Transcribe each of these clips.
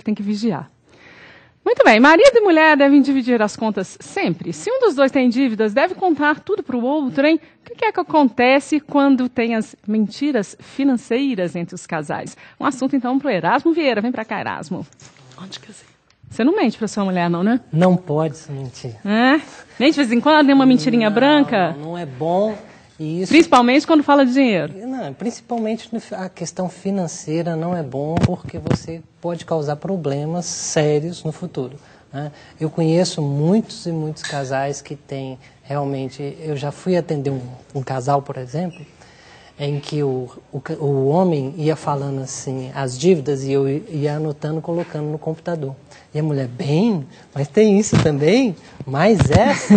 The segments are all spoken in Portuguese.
tem que vigiar. Muito bem, marido e mulher devem dividir as contas sempre. Se um dos dois tem dívidas, deve contar tudo para o outro, hein? O que é que acontece quando tem as mentiras financeiras entre os casais? Um assunto, então, para o Erasmo Vieira. Vem para cá, Erasmo. Onde que eu sei? Você não mente para sua mulher, não, né? Não pode mentir. É? Nem de vez em quando, nem uma mentirinha branca? Não é bom. E isso... Principalmente quando fala de dinheiro. Não, principalmente a questão financeira não é bom porque você pode causar problemas sérios no futuro, né? Eu conheço muitos e muitos casais que têm realmente... Eu já fui atender um casal, por exemplo, em que o homem ia falando assim, as dívidas, e eu ia anotando, colocando no computador. E a mulher, bem, mas tem isso também? Mais essa?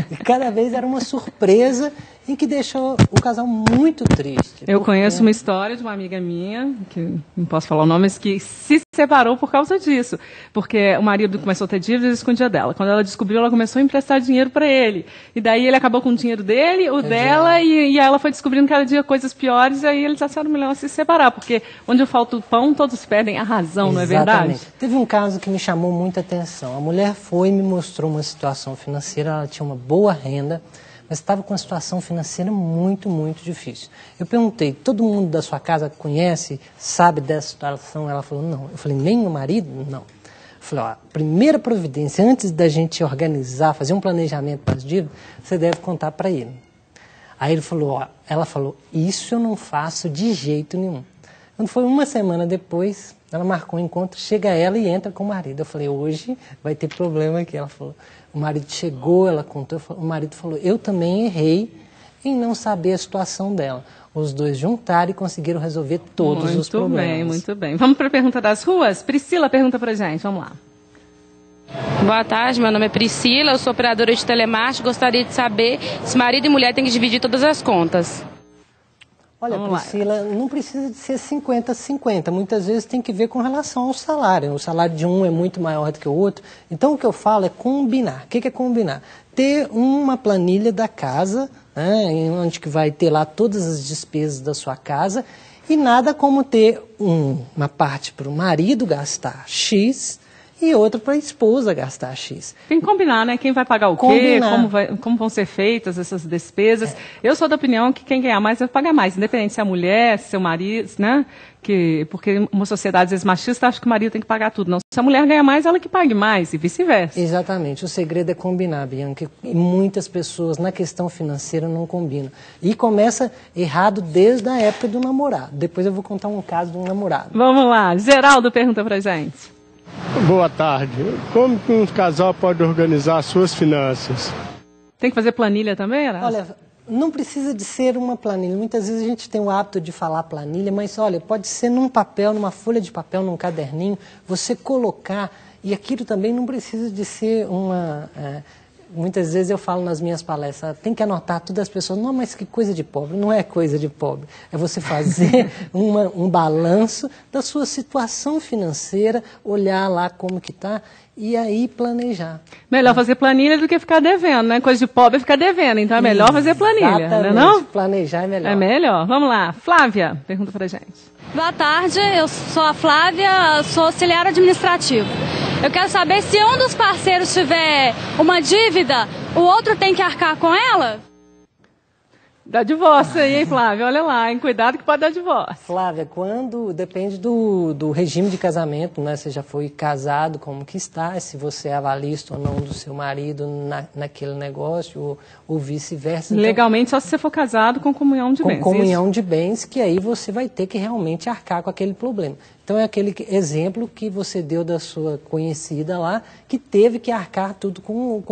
E cada vez era uma surpresa em que deixou o casal muito triste. Eu conheço uma história de uma amiga minha, que não posso falar o nome, mas que se separou por causa disso. Porque o marido começou a ter dívidas e escondia dela. Quando ela descobriu, ela começou a emprestar dinheiro para ele. E daí ele acabou com o dinheiro dele, o dela, e ela foi descobrindo cada dia coisas piores, e aí eles acharam melhor se separar. Porque onde falta o pão, todos perdem a razão, não é verdade? Teve um caso que me chamou muita atenção. A mulher foi e me mostrou uma situação financeira, ela tinha uma boa renda, mas estava com uma situação financeira muito, muito difícil. Eu perguntei, todo mundo da sua casa conhece, sabe dessa situação? Ela falou, não. Eu falei, nem o marido? Não. Eu falei, ó, a primeira providência, antes da gente organizar, fazer um planejamento para as dívidas, você deve contar para ele. Aí ele falou, ó, ela falou, isso eu não faço de jeito nenhum. Quando foi uma semana depois, ela marcou um encontro, chega ela e entra com o marido. Eu falei, hoje vai ter problema aqui. Ela falou, o marido chegou, ela contou, o marido falou, eu também errei em não saber a situação dela. Os dois juntaram e conseguiram resolver todos os problemas. Muito bem, muito bem. Vamos para a pergunta das ruas? Priscila pergunta para a gente, vamos lá. Boa tarde, meu nome é Priscila, eu sou operadora de telemarketing. Gostaria de saber se marido e mulher têm que dividir todas as contas. Olha, Priscila, não precisa de ser 50-50. Muitas vezes tem que ver com relação ao salário. O salário de um é muito maior do que o outro. Então, o que eu falo é combinar. O que é combinar? Ter uma planilha da casa, né, onde que vai ter lá todas as despesas da sua casa, e nada como ter uma parte para o marido gastar X e outra para a esposa gastar X. Tem que combinar, né? Quem vai pagar o quê, como vão ser feitas essas despesas. Eu sou da opinião que quem ganhar mais vai pagar mais, independente se é a mulher, se é o marido, né? Porque uma sociedade, às vezes, machista, acha que o marido tem que pagar tudo. Não, se a mulher ganha mais, ela que pague mais, e vice-versa. Exatamente. O segredo é combinar, Bianca. E muitas pessoas, na questão financeira, não combinam. E começa errado desde a época do namorado. Depois eu vou contar um caso de um namorado. Vamos lá. Geraldo pergunta pra gente. Boa tarde. Como que um casal pode organizar as suas finanças? Tem que fazer planilha também, Erasmo? Olha, não precisa de ser uma planilha. Muitas vezes a gente tem o hábito de falar planilha, mas olha, pode ser num papel, numa folha de papel, num caderninho, você colocar, e aquilo também não precisa de ser uma... Muitas vezes eu falo nas minhas palestras, tem que anotar tudo, as pessoas, não, mas que coisa de pobre, não é coisa de pobre, é você fazer um balanço da sua situação financeira, olhar lá como que está e aí planejar. Melhor fazer planilha do que ficar devendo, né? Coisa de pobre é ficar devendo, então é melhor fazer planilha, exatamente, não é? Planejar é melhor. É melhor. Vamos lá, Flávia, pergunta pra gente. Boa tarde, eu sou a Flávia, sou auxiliar administrativo. Eu quero saber se um dos parceiros tiver uma dívida, o outro tem que arcar com ela? Dá divórcio aí, hein, Flávia? Olha lá, hein? Cuidado que pode dar divórcio. Flávia, depende do regime de casamento, né? Você já foi casado, como que está, se você é avalista ou não do seu marido naquele negócio, ou vice-versa. Então, legalmente, só se você for casado com comunhão de bens. Com comunhão de bens, que aí você vai ter que realmente arcar com aquele problema. Então, é aquele exemplo que você deu da sua conhecida lá, que teve que arcar tudo com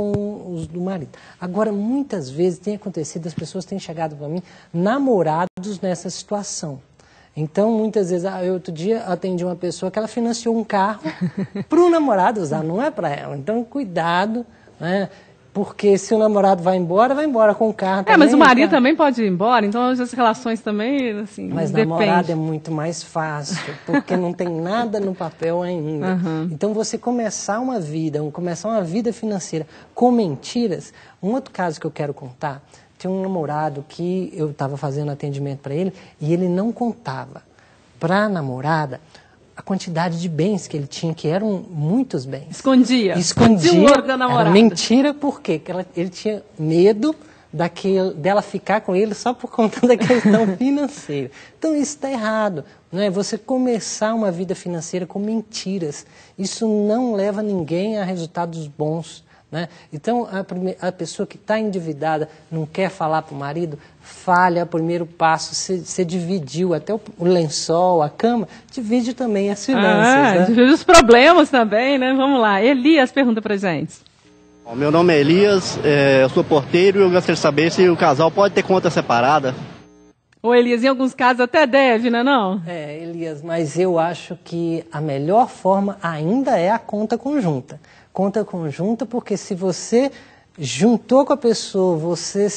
os do marido. Agora, muitas vezes tem acontecido, as pessoas têm chegado para mim, namorados nessa situação. Então, muitas vezes, eu outro dia atendi uma pessoa que ela financiou um carro para o namorado usar, não é para ela. Então, cuidado, né? Porque se o namorado vai embora com o carro também. Mas o marido também pode ir embora, então as relações também, assim, mas namorado é muito mais fácil, porque não tem nada no papel ainda. Uhum. Então, você começar uma vida financeira com mentiras. Um outro caso que eu quero contar, tinha um namorado que eu estava fazendo atendimento para ele e ele não contava para a namorada a quantidade de bens que ele tinha, que eram muitos bens. Escondia o ouro da namorada. Era mentira, por quê? Porque ele tinha medo dela ficar com ele só por conta da questão financeira. Então isso está errado, não é? Você começar uma vida financeira com mentiras, isso não leva ninguém a resultados bons, né? Então a pessoa que está endividada, não quer falar para o marido, falha o primeiro passo, você dividiu até o lençol, a cama, divide também as finanças. Né? Divide os problemas também, né? Vamos lá, Elias pergunta para gente. Meu nome é Elias, eu sou porteiro e eu gostaria de saber se o casal pode ter conta separada. Ô Elias, em alguns casos até deve, não é não? Elias, mas eu acho que a melhor forma ainda é a conta conjunta. Conta conjunta porque se você juntou com a pessoa, você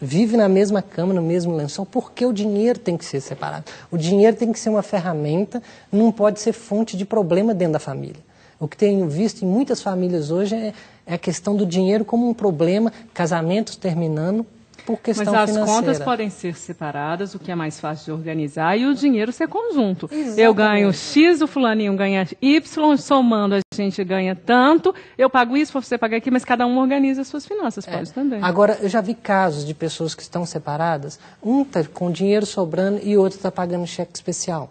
vive na mesma cama, no mesmo lençol, porque o dinheiro tem que ser separado. O dinheiro tem que ser uma ferramenta, não pode ser fonte de problema dentro da família. O que tenho visto em muitas famílias hoje é a questão do dinheiro como um problema, casamentos terminando por questão financeira. Mas as contas podem ser separadas, o que é mais fácil de organizar, e o dinheiro ser conjunto. Exatamente. Eu ganho X, o fulaninho ganha Y, somando a gente ganha tanto, eu pago isso, você paga aqui, mas cada um organiza as suas finanças, pode também. Agora, eu já vi casos de pessoas que estão separadas, um está com dinheiro sobrando e o outro está pagando cheque especial.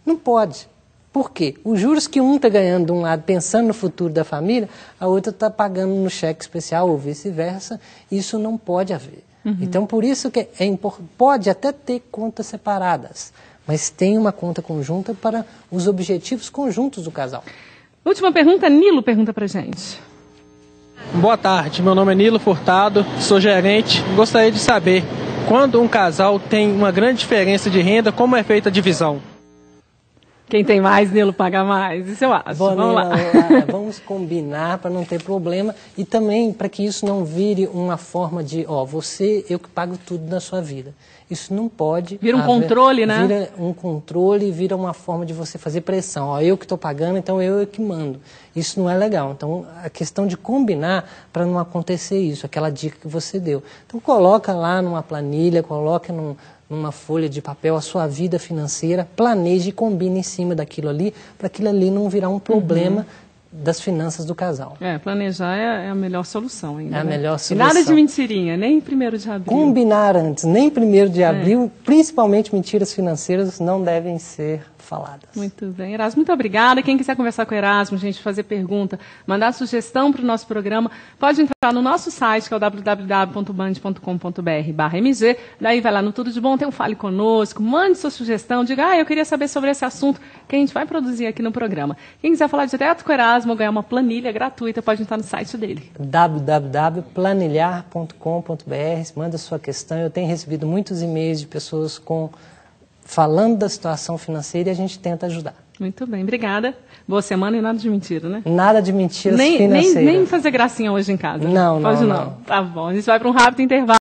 Não pode. Por quê? Os juros que um está ganhando de um lado, pensando no futuro da família, a outra está pagando no cheque especial ou vice-versa. Isso não pode haver. Então, por isso que pode até ter contas separadas, mas tem uma conta conjunta para os objetivos conjuntos do casal. Última pergunta, Nilo pergunta pra gente. Boa tarde, meu nome é Nilo Furtado, sou gerente. Gostaria de saber, quando um casal tem uma grande diferença de renda, como é feita a divisão? Quem tem mais, Nilo paga mais. Isso eu acho. Vamos lá. Vamos combinar para não ter problema e também para que isso não vire uma forma de, eu que pago tudo na sua vida. Isso não pode. Vira um controle, né? Vira um controle, vira uma forma de você fazer pressão. Eu que estou pagando, então eu que mando. Isso não é legal. Então, a questão de combinar para não acontecer isso, aquela dica que você deu. Então, coloca lá numa planilha, coloca numa folha de papel a sua vida financeira, planeje e combine em cima daquilo ali, para aquilo ali não virar um problema das finanças do casal. Planejar é a melhor solução ainda. É a melhor solução. E nada de mentirinha, nem 1º de abril. Combinar antes, nem 1º de abril, principalmente mentiras financeiras, não devem ser faladas. Muito bem. Erasmo, muito obrigada. Quem quiser conversar com o Erasmo, gente, fazer pergunta, mandar sugestão para o nosso programa, pode entrar no nosso site, que é o www.band.com.br/mg. Daí vai lá no Tudo de Bom, tem um Fale Conosco, mande sua sugestão, diga, eu queria saber sobre esse assunto que a gente vai produzir aqui no programa. Quem quiser falar direto com o Erasmo, ganhar uma planilha gratuita, pode entrar no site dele. www.planilhar.com.br, manda sua questão. Eu tenho recebido muitos e-mails de pessoas falando da situação financeira e a gente tenta ajudar. Muito bem, obrigada. Boa semana e nada de mentira, né? Nada de mentiras financeiras. Nem fazer gracinha hoje em casa. Não, Pode não. Tá bom, a gente vai para um rápido intervalo.